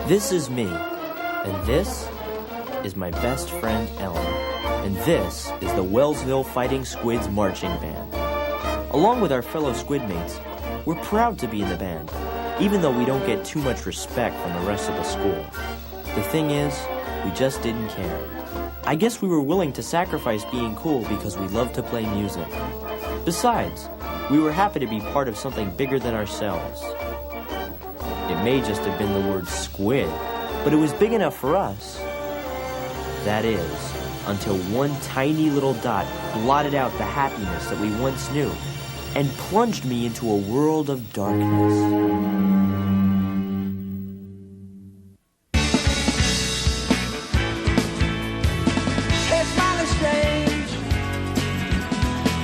This is me, and this is my best friend Ellen, and this is the Wellsville Fighting Squids Marching Band. Along with our fellow squid mates, we're proud to be in the band, even though we don't get too much respect from the rest of the school. The thing is, we just didn't care. I guess we were willing to sacrifice being cool because we love to play music. Besides, we were happy to be part of something bigger than ourselves. It may just have been the word squid, but it was big enough for us. That is, until one tiny little dot blotted out the happiness that we once knew and plunged me into a world of darkness. It's mighty strange.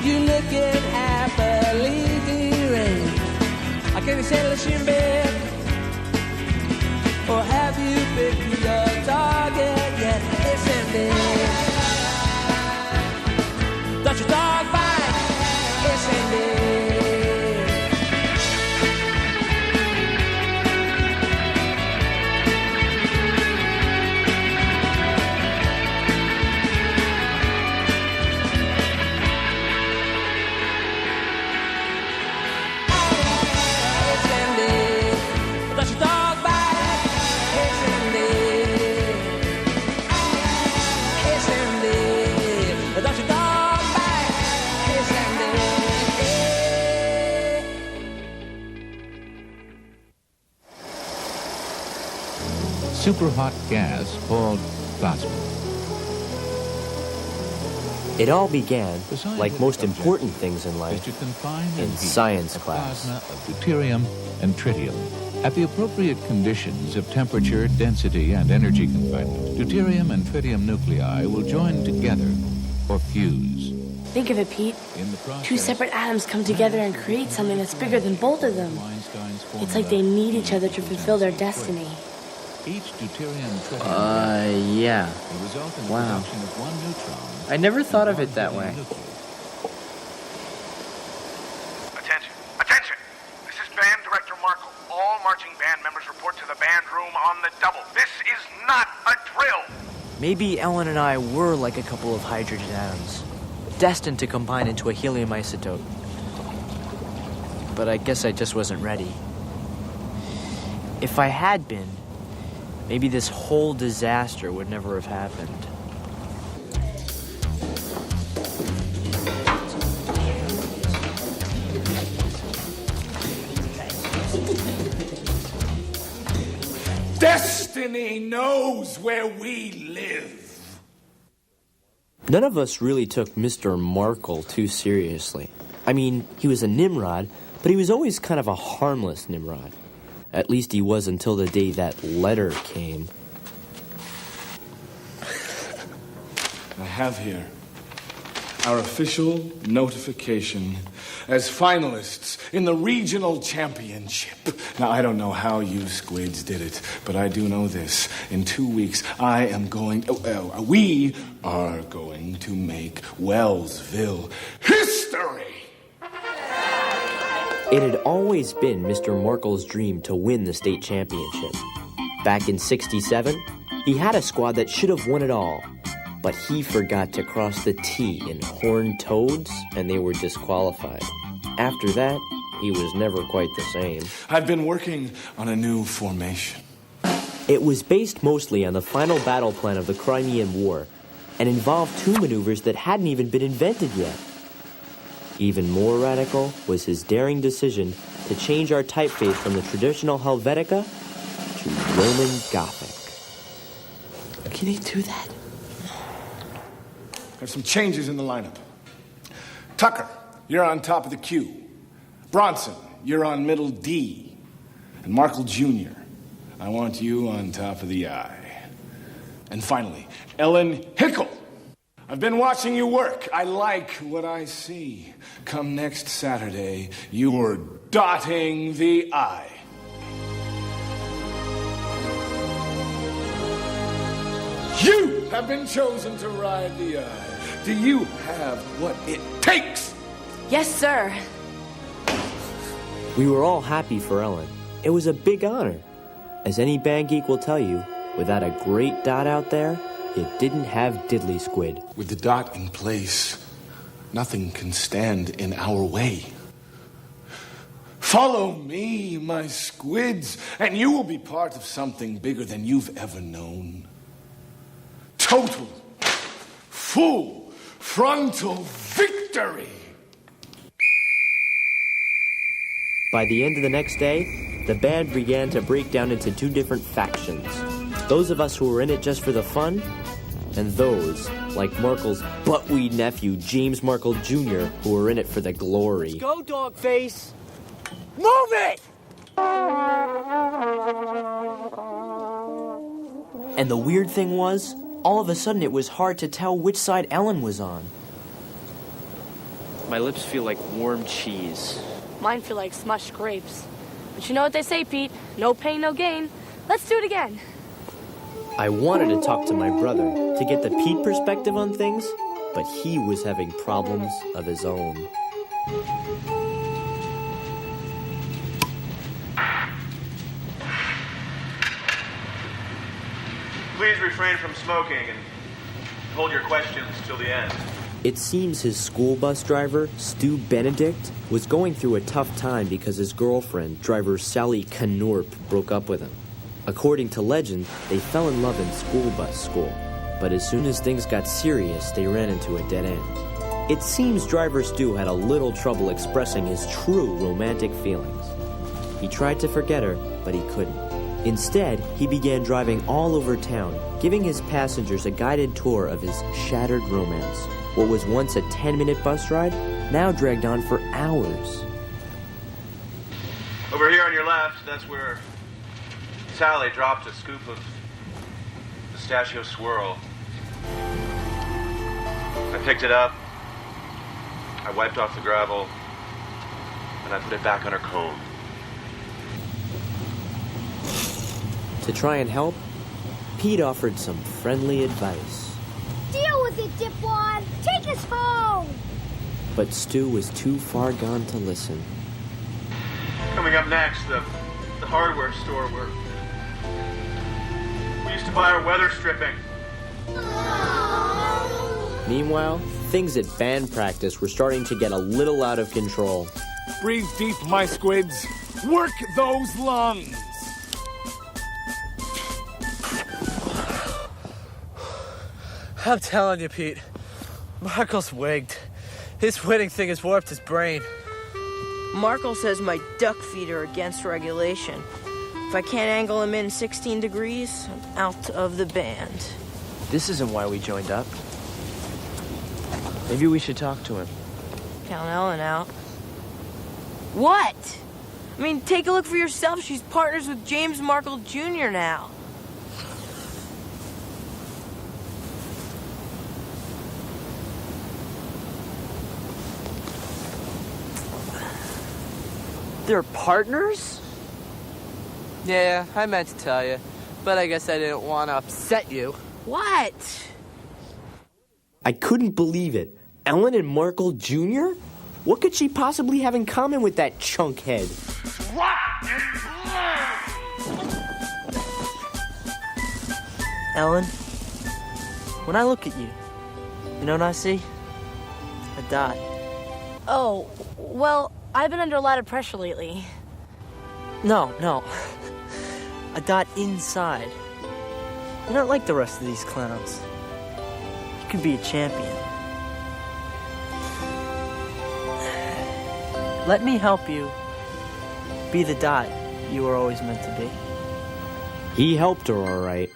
You looking happily deranged. I can't settle in bed. Or have you picked your target yet? Listen, babe. Don't your dog bite? Listen, babe. Listen, babe. Don't your dog bite? Super hot gas called plasma. It all began, The like most scientific important objective things in is life, to confine in and heat science the class. plasma of deuterium and tritium. At the appropriate conditions of temperature, density, and energy confinement, deuterium and tritium nuclei will join together or fuse. Think of it, Pete. In the process, Two separate atoms come together and create something that's bigger than both of them. Einstein's It's like they need each other to fulfill their destiny. Each deuterium-tritium Yeah. will result in the Wow. production of one neutron. I never thought of and it that one way. nucleus. Attention! Attention! This is Band Director Markle. All marching band members report to the band room on the double. This is not a drill! Maybe Ellen and I were like a couple of hydrogen atoms, destined to combine into a helium isotope. But I guess I just wasn't ready. If I had been, maybe this whole disaster would never have happened. Destiny knows where we live. None of us really took Mr. Markle too seriously. I mean, he was a Nimrod, but he was always kind of a harmless Nimrod. At least he was until the day that letter came. I have here our official notification as finalists in the regional championship. Now, I don't know how you squids did it, but I do know this. In 2 weeks, we are going to make Wellsville history. It had always been Mr. Markle's dream to win the state championship. Back in '67, he had a squad that should have won it all. But he forgot to cross the T in horned toads, and they were disqualified. After that, he was never quite the same. I've been working on a new formation. It was based mostly on the final battle plan of the Crimean War, and involved two maneuvers that hadn't even been invented yet. Even more radical was his daring decision to change our typeface from the traditional Helvetica to Roman Gothic. Can they do that? There's some changes in the lineup. Tucker, you're on top of the Q. Bronson, you're on middle D. And Markle Jr., I want you on top of the I. And finally, Ellen Hickle. I've been watching you work. I like what I see. Come next Saturday, you're dotting the I. You have been chosen to ride the I. Do you have what it takes? Yes, sir. We were all happy for Ellen. It was a big honor. As any band geek will tell you, without a great dot out there, you didn't have diddly squid. With the dot in place, nothing can stand in our way. Follow me, my squids, and you will be part of something bigger than you've ever known. Total, full, frontal victory! By the end of the next day, the band began to break down into two different factions. Those of us who were in it just for the fun, and those, like Markle's buttweed nephew, James Markle Jr., who were in it for the glory. Let's go, Dogface! Move it! And the weird thing was, all of a sudden it was hard to tell which side Ellen was on. My lips feel like warm cheese. Mine feel like smushed grapes. But you know what they say, Pete? No pain, no gain. Let's do it again. I wanted to talk to my brother to get the Pete perspective on things, but he was having problems of his own. Please refrain from smoking and hold your questions till the end. It seems his school bus driver, Stu Benedict, was going through a tough time because his girlfriend, driver Sally Knorp, broke up with him. According to legend, they fell in love in school bus school, but as soon as things got serious, they ran into a dead end. It seems driver Stu had a little trouble expressing his true romantic feelings. He tried to forget her, but he couldn't. Instead, he began driving all over town, giving his passengers a guided tour of his shattered romance. What was once a 10-minute bus ride now dragged on for hours. Over here on your left, that's where Sally dropped a scoop of pistachio swirl. I picked it up, I wiped off the gravel, and I put it back on her cone. To try and help, Pete offered some friendly advice. Deal with it, dipwad! Take us home! But Stu was too far gone to listen. Coming up next, the hardware store where we used to buy our weather stripping. Meanwhile, things at band practice were starting to get a little out of control. Breathe deep, my squids. Work those lungs. I'm telling you, Pete. Markle's wigged. His winning thing has warped his brain. Markle says my duck feet are against regulation. If I can't angle him in 16 degrees, I'm out of the band. This isn't why we joined up. Maybe we should talk to him. Count Ellen out. What? I mean, take a look for yourself. She's partners with James Markle Jr. now. They're partners? Yeah, I meant to tell you, but I guess I didn't want to upset you. What? I couldn't believe it. Ellen and Markle Jr.? What could she possibly have in common with that chunk head? Ellen, when I look at you, you know what I see? A dot. Oh, well, I've been under a lot of pressure lately. No. A dot inside. You're not like the rest of these clowns. You could be a champion. Let me help you be the dot you were always meant to be. He helped her, all right.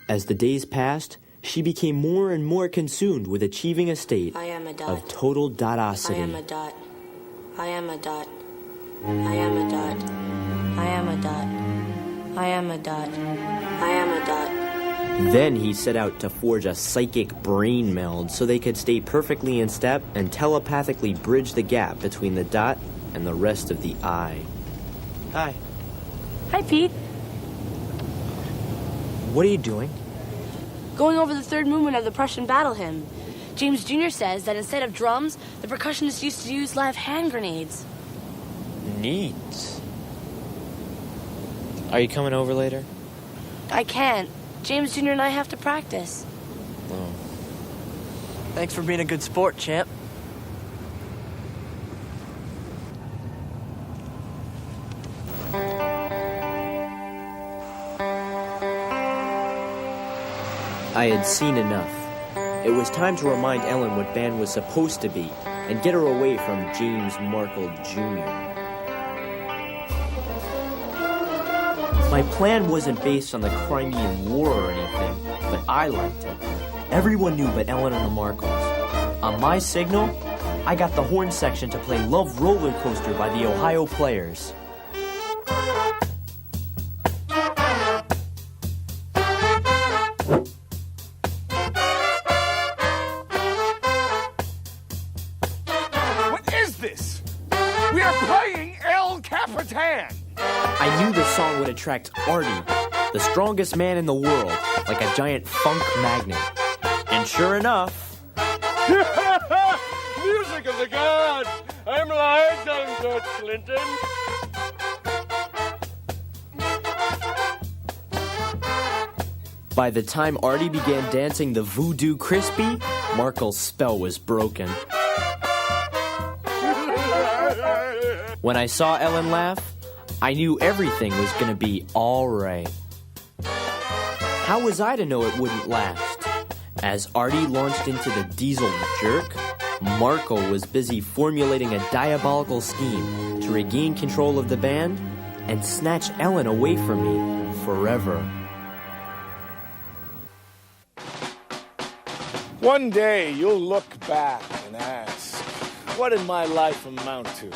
As the days passed, she became more and more consumed with achieving a state I am a dot. of total dotosity. I am a dot. I am a dot. I am a dot. I am a dot. I am a dot. I am a dot. Then he set out to forge a psychic brain meld so they could stay perfectly in step and telepathically bridge the gap between the dot and the rest of the eye. Hi. Hi, Pete. What are you doing? Going over the third movement of the Prussian battle hymn. James Jr. says that instead of drums, the percussionists used to use live hand grenades. Neat. Are you coming over later? I can't. James Jr. and I have to practice. Oh. Thanks for being a good sport, champ. I had seen enough. It was time to remind Ellen what band was supposed to be and get her away from James Markle Jr. My plan wasn't based on the Crimean War or anything, but I liked it. Everyone knew but Ellen and the Markles. On my signal, I got the horn section to play Love Roller Coaster by the Ohio Players. What is this? We are playing El Capitan. I knew the song would attract Artie, the strongest man in the world, like a giant funk magnet. And sure enough... Music of the gods! I'm live, on George Clinton. By the time Artie began dancing the Voodoo Crispy, Markle's spell was broken. When I saw Ellen laugh, I knew everything was gonna be all right. How was I to know it wouldn't last? As Artie launched into the diesel jerk, Markle was busy formulating a diabolical scheme to regain control of the band and snatch Ellen away from me forever. One day you'll look back and ask, what did my life amount to?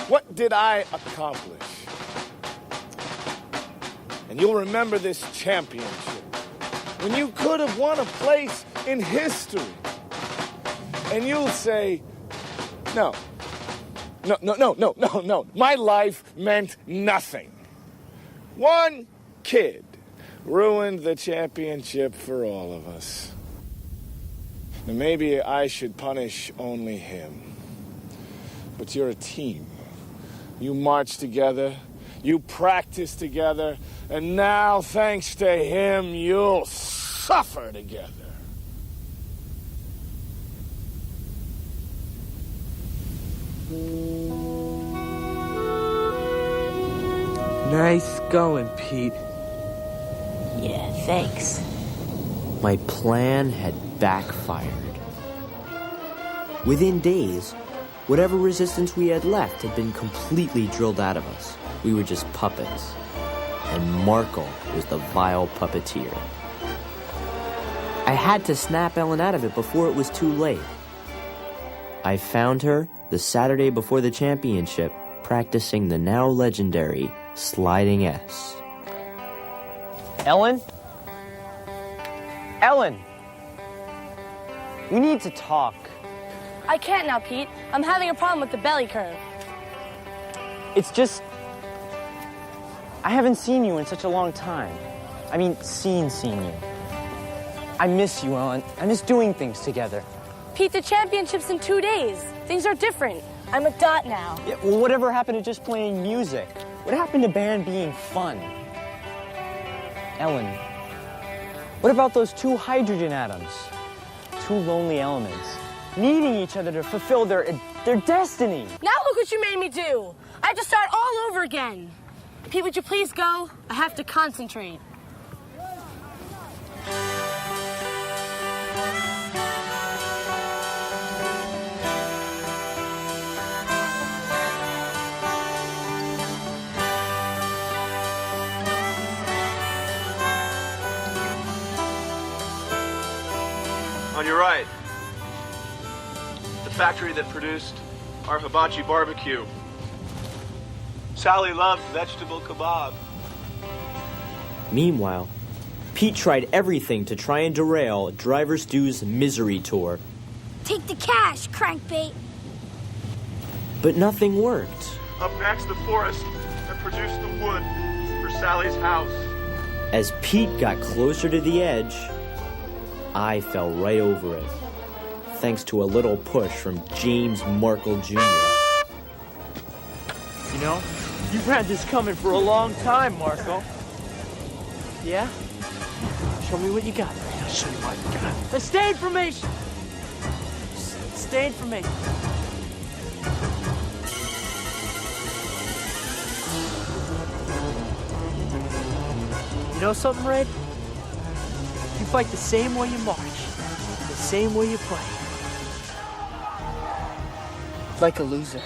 What did I accomplish? And you'll remember this championship when you could have won a place in history. And you'll say, no. My life meant nothing. One kid ruined the championship for all of us. And maybe I should punish only him. But you're a team. You march together, you practice together, and now, thanks to him, you'll suffer together. Nice going, Pete. Yeah, thanks. My plan had backfired. Within days, whatever resistance we had left had been completely drilled out of us. We were just puppets. And Markle was the vile puppeteer. I had to snap Ellen out of it before it was too late. I found her the Saturday before the championship, practicing the now legendary Sliding S. Ellen? Ellen! We need to talk. I can't now, Pete. I'm having a problem with the belly curve. It's just... I haven't seen you in such a long time. I mean, seen you. I miss you, Ellen. I miss doing things together. Pete, the championship's in 2 days. Things are different. I'm a dot now. Yeah, well, whatever happened to just playing music? What happened to band being fun? Ellen, what about those two hydrogen atoms? Two lonely elements, needing each other to fulfill their destiny. Now look what you made me do. I have to start all over again. Pete, would you please go? I have to concentrate. On your right, the factory that produced our hibachi barbecue. Sally loved vegetable kebab. Meanwhile, Pete tried everything to try and derail Driver Stu's misery tour. Take the cash, crankbait. But nothing worked. Up next, the forest that produced the wood for Sally's house. As Pete got closer to the edge, I fell right over it, thanks to a little push from James Markle Jr. You know, You've had this coming for a long time, Marco. Yeah? Show me what you got, Ray. I'll show you what you got. The stay information! Stay information. You know something, Ray? You fight the same way you march, the same way you play. Like a loser.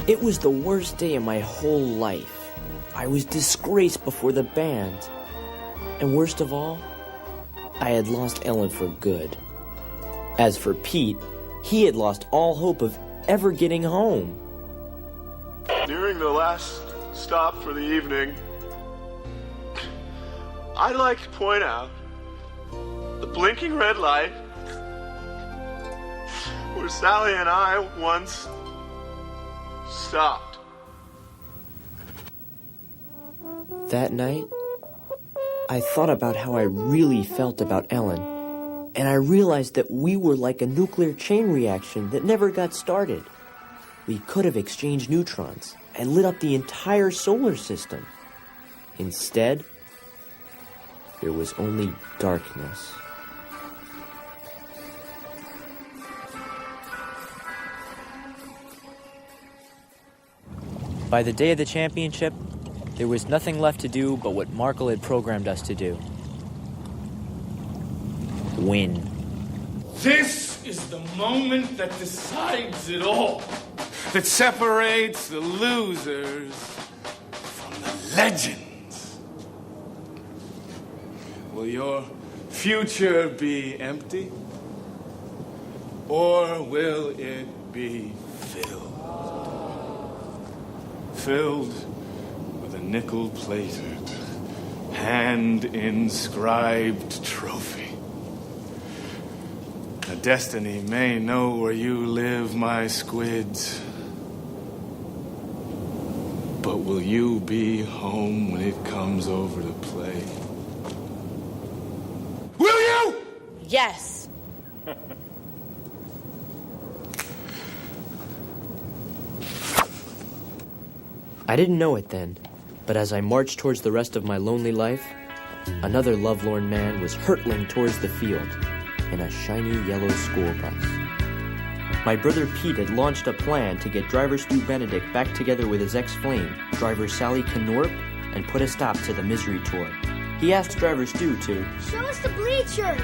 It was the worst day of my whole life. I was disgraced before the band. And worst of all, I had lost Ellen for good. As for Pete, he had lost all hope of ever getting home. During the last stop for the evening, I'd like to point out the blinking red light where Sally and I once stopped. That night, I thought about how I really felt about Ellen, and I realized that we were like a nuclear chain reaction that never got started. We could have exchanged neutrons and lit up the entire solar system. Instead, there was only darkness. By the day of the championship, there was nothing left to do but what Markle had programmed us to do. Win. This is the moment that decides it all. That separates the losers from the legends. Will your future be empty? Or will it be filled? Filled with a nickel-plated, hand-inscribed trophy. A destiny may know where you live, my squids. But will you be home when it comes over to play? Will you? Yes. I didn't know it then, but as I marched towards the rest of my lonely life, another lovelorn man was hurtling towards the field in a shiny yellow school bus. My brother Pete had launched a plan to get driver Stu Benedict back together with his ex-flame, driver Sally Knorp, and put a stop to the misery tour. He asked driver Stu to Show us the bleachers.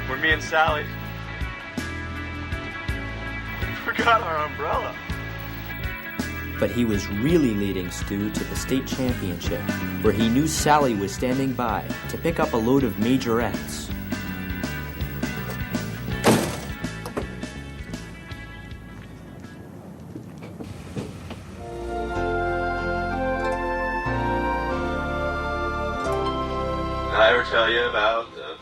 Where me and Sally forgot our umbrella. But he was really leading Stu to the state championship, where he knew Sally was standing by to pick up a load of majorettes. Did I ever tell you about the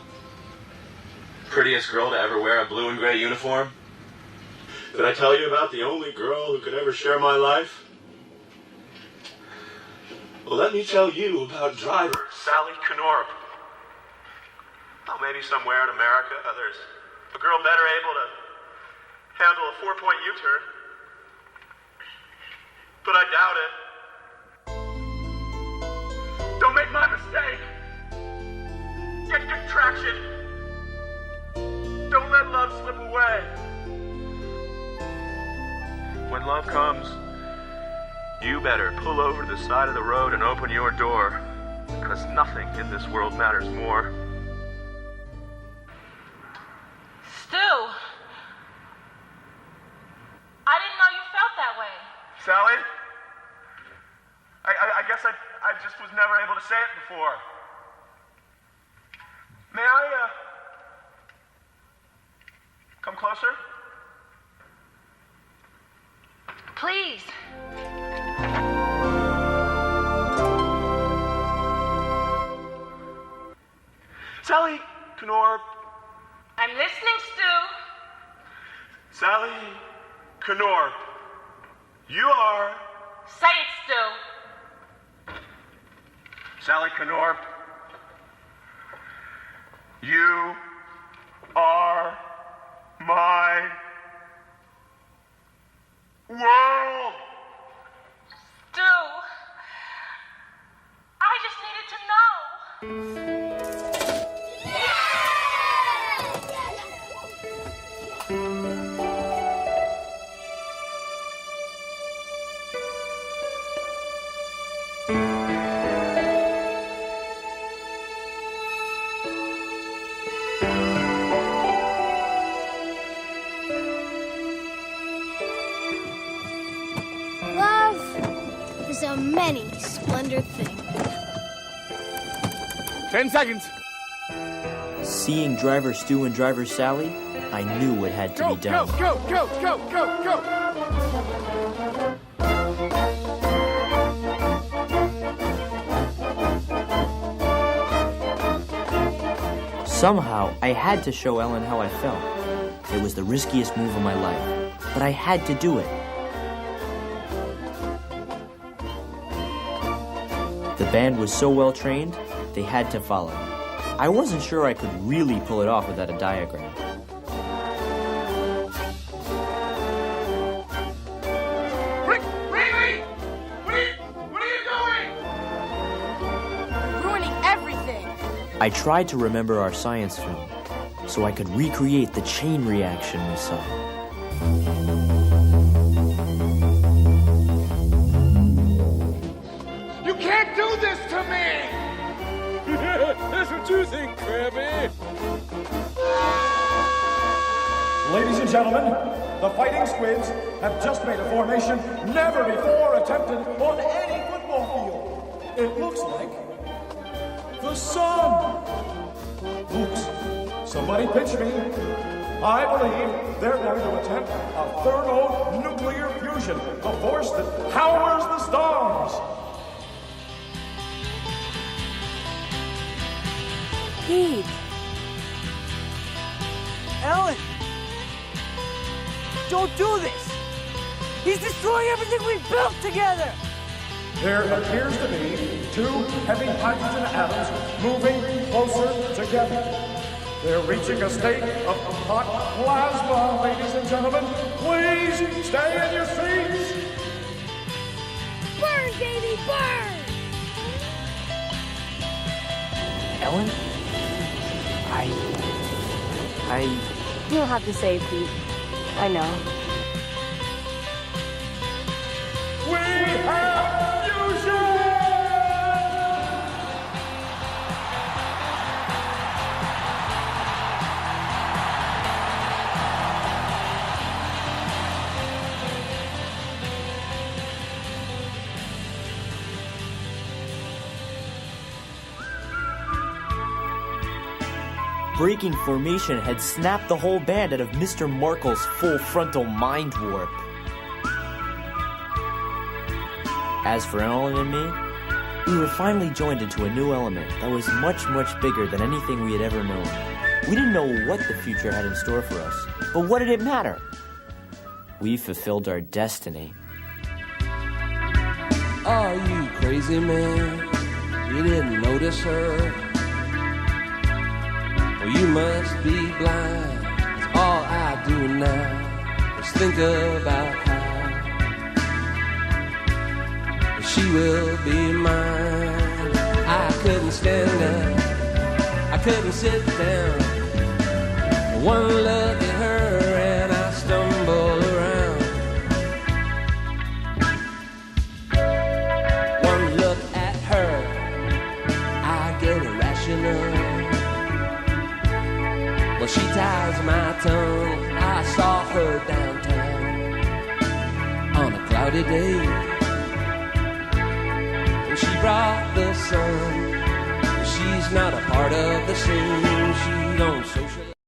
prettiest girl to ever wear a blue and gray uniform? Did I tell you about the only girl who could ever share my life? Well, let me tell you about driver Sally Knorp. Oh, maybe somewhere in America, there's a girl better able to handle a 4-point U-turn. But I doubt it. Don't make my mistake. Get good traction. Don't let love slip away. When love comes, you better pull over to the side of the road and open your door, because nothing in this world matters more. Stu, I didn't know you felt that way. Sally? I guess I just was never able to say it before. May I, come closer? Please. Sally Knorp. I'm listening, Stu. Sally Knorp. You are... Say it, Stu. Sally Knorp. You are my Whoa! Stu, I just needed to know. Love is a many splendid thing. 10 seconds. Seeing Driver Stu and Driver Sally, I knew it had to be done. Go. Somehow, I had to show Ellen how I felt. It was the riskiest move of my life, but I had to do it. The band was so well trained, they had to follow. I wasn't sure I could really pull it off without a diagram. Rick! What are you doing? Ruining everything. I tried to remember our science film, so I could recreate the chain reaction we saw. You can't do this to me! That's what you think, Krabby. Ladies and gentlemen, the Fighting Squids have just made a formation never before attempted on any football field. It looks like the sun. Oops, somebody pinch me. I believe they're going to attempt a thermonuclear fusion, the force that powers the stars. Pete. Ellen! Don't do this! He's destroying everything we've built together! There appears to be two heavy hydrogen atoms moving closer together. They're reaching a state of hot plasma, ladies and gentlemen. Please stay in your seats. Burn, baby, burn! Ellen? You don't have to say it, Pete. I know. We have fusion! Breaking formation had snapped the whole band out of Mr. Markle's full frontal mind warp. As for Ellen and me, we were finally joined into a new element that was much, much bigger than anything we had ever known. We didn't know what the future had in store for us, but what did it matter? We fulfilled our destiny. Are you crazy, man? You didn't notice her? Well, you must be blind. 'Cause all I do now is think about how she will be mine. I couldn't stand up, I couldn't sit down. One look at her and I stumble around. One look at her, I get irrational. Well, she ties my tongue. I saw her downtown on a cloudy day, and she brought the sun. She's not a part of the scene. She don't socialize.